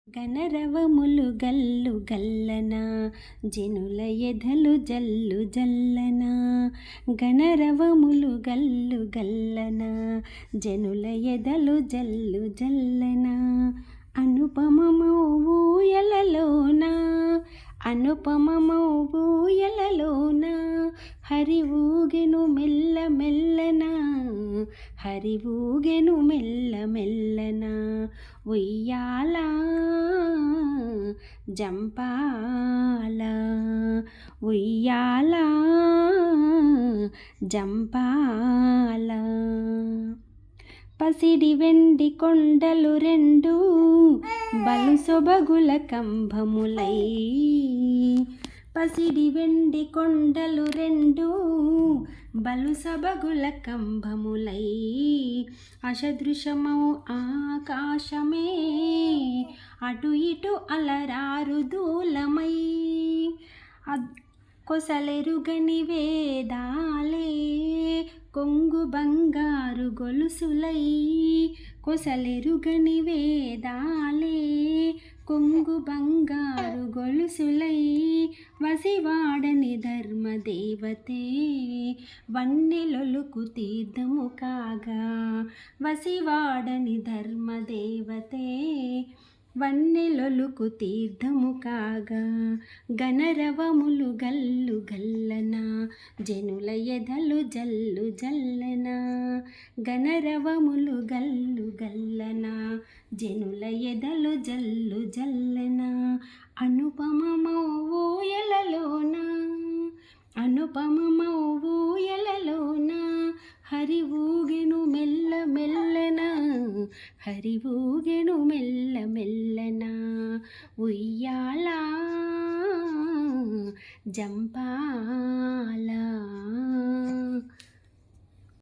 గణరవములు గల్లు గల్లన జనుల ఎదలు జల్లు జల్లన. గణరవములు గల్లు గల్లన జనుల ఎదలు జల్లు జల్లన. అనుపమమౌ ఊయలలోన అనుపమమౌ ఊయలలోన హరి ఊగెను మెల్ల మెల్లన హరి ఊగెను మెల్ల మెల్లన. ఉయ్యాల జంపాల ఉయ్యాల జంపాల. పసిడి వెండి కొండలు రెండు బలు సొబగుల కంభములై. పసిడి వెండి కొండలు రెండు బలు సబగుల కంభములై. అసదృశమౌ ఆకాశమే అటు ఇటు అలరారు దూలమై. కొసలెరుగని వేదాలే కొంగు బంగారు గొలుసులై. కొసలెరుగని వేదాలే కొంగు బంగారు గొలుసులై. వసివాడని ధర్మదేవతే వన్నెలొలుకు తీర్థము కాగా. వసివాడని ధర్మదేవతే వన్నెలొలుకు తీర్థము కాగా. గణరవములు గల్లు గల్లన జనుల ఎదలు జల్లు జల్లన. గణరవములు గల్లు గల్లన జనుల ఎదలు జల్లు జల్లన. అనుపమమౌ ఊయలలోన అనుపమమౌ ఊయలలోన హరి ఊగెను మెల్ల మెల్లన హరి ఊగెను మెల్ల మెల్లన. ఉయ్యాల జంపాల.